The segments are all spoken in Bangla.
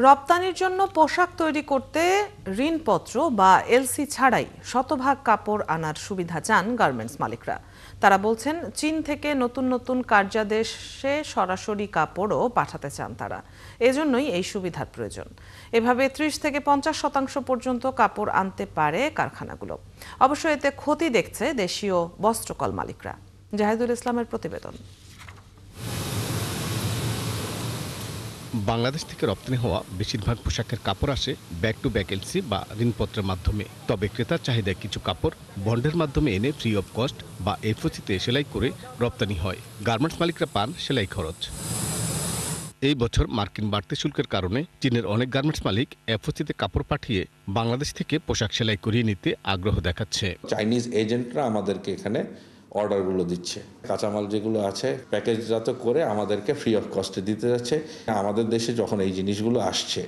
রপ্তানির জন্য পোশাক তৈরি করতে ঋণপত্র বা এলসি ছাড়াই শতভাগ কাপড় আনার সুবিধা চান গার্মেন্টস মালিকরা। তারা বলছেন, চীন থেকে নতুন নতুন কার্যাদেশে সরাসরি কাপড়ও পাঠাতে চান তারা। এজন্যই এই সুবিধার প্রয়োজন। এভাবে ৩০ থেকে ৫০% পর্যন্ত কাপড় আনতে পারে কারখানাগুলো। অবশ্য এতে ক্ষতি দেখছে দেশীয় বস্ত্রকল মালিকরা। জাহিদুল ইসলামের প্রতিবেদন। বাংলাদেশ থেকে রপ্তানি হওয়া বেশিরভাগ পোশাকের কাপড় আসে ব্যাক টু ব্যাক এলসি বা ঋণপত্রের মাধ্যমে। তবে ক্রেতার চাহিদায় কিছু কাপড় বন্ডের মাধ্যমে এনে ফ্রি অফ কস্ট বা এফওসিতে সেলাই করে রপ্তানি হয়। গার্মেন্টস মালিকরা পান সেলাই খরচ। এই বছর মার্কিন বাড়তি শুল্কের কারণে চীনের অনেক গার্মেন্টস মালিক এফওসিতে কাপড় পাঠিয়ে বাংলাদেশ থেকে পোশাক সেলাই করিয়ে নিতে আগ্রহ দেখাচ্ছে। চাইনিজ এজেন্টরা আমাদেরকে এখানে অর্ডারগুলো দিচ্ছে, কাঁচামাল যেগুলো আছে প্যাকেজজাত করে আমাদেরকে ফ্রি অফ কস্টে দিতে যাচ্ছে। আমাদের দেশে যখন এই জিনিসগুলো আসছে,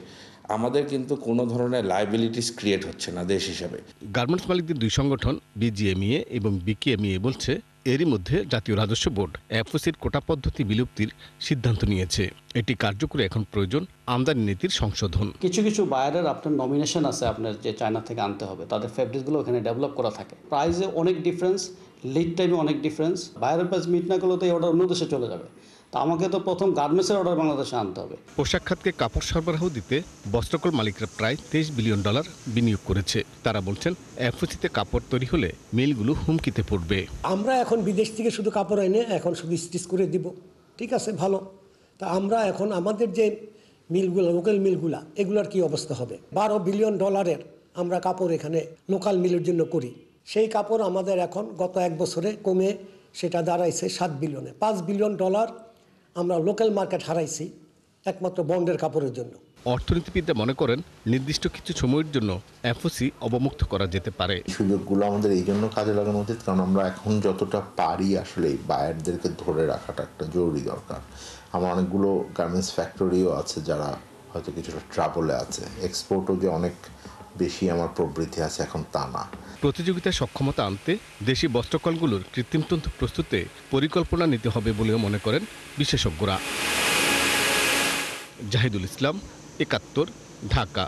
আমাদের কিন্তু কোনো ধরনের লায়াবিলিটিস ক্রিয়েট হচ্ছে না দেশ হিসেবে। গার্মেন্টস মালিকদের দুই সংগঠন বিজিএমইএ এবং বিকেএমইএ বলছে, এরই মধ্যে জাতীয় রাজস্ব বোর্ড এফওসির কোটা পদ্ধতি বিলুপ্তির সিদ্ধান্ত নিয়েছে। এটি কার্যকরী এখন প্রয়োজন আমদানি নীতির সংশোধন। কিছু কিছু বায়ারের আপনার নমিনেশন আছে, আপনার যে চায়না থেকে আনতে হবে, তাদের ফেব্রিকগুলো ওখানে ডেভেলপ করা থাকে। প্রাইসে অনেক ডিফারেন্স, লিড টাইমে অনেক ডিফারেন্স। বায়ারের প্রাইস মিট না করলে তো এই অর্ডার অন্য দেশে চলে যাবে। তো আমাকে তো প্রথম গার্মেন্টসের অর্ডার বাংলাদেশে আনতে হবে। পোশাক খাতকে কাপড় সরবরাহ দিতে বস্ত্রকল মালিকরা প্রায় $23 বিলিয়ন বিনিয়োগ করেছে। তারা বলছেন, এফওসিতে কাপড় তৈরি হলে মিলগুলো হুমকিতে পড়বে। আমরা এখন বিদেশ থেকে শুধু কাপড় এনে এখন শুধু স্টিচ করে দিব, ঠিক আছে, ভালো। তা আমরা এখন আমাদের যে মিলগুলো, লোকাল মিলগুলা, এগুলোর কি অবস্থা হবে? $12 বিলিয়ন আমরা কাপড় এখানে লোকাল মিলের জন্য করি। সেই কাপড় আমাদের এখন গত 1 বছরে কমে সেটা দাঁড়াইছে $7 বিলিয়নে। $5 বিলিয়ন আমরা লোকাল মার্কেট হারাইছি একমাত্র বন্ডের কাপড়ের জন্য। অর্থনীতিবিদরা মনে করেন, নির্দিষ্ট কিছু সময়ের জন্য এফওসি অবমুক্ত করা যেতে পারে। সুযোগগুলো আমাদের এই জন্য কাজে লাগানো উচিত, কারণ আমরা এখন যতটা পারি আসলে বায়ারদেরকে ধরে রাখাটা একটা জরুরি দরকার। আমার অনেকগুলো গার্মেন্টস ফ্যাক্টরিও আছে যারা হয়তো কিছুটা ট্রাবলে আছে। এক্সপোর্টও যে অনেক বেশি আমার প্রবৃদ্ধি আছে এখন তা না। প্রতিযোগিতায় সক্ষমতা আনতে দেশি বস্ত্রকলগুলোর কৃত্রিম তন্তু প্রস্তুতে পরিকল্পনা নিতে হবে বলেও মনে করেন বিশেষজ্ঞরা। জাহিদুল ইসলাম, ৭১, ঢাকা।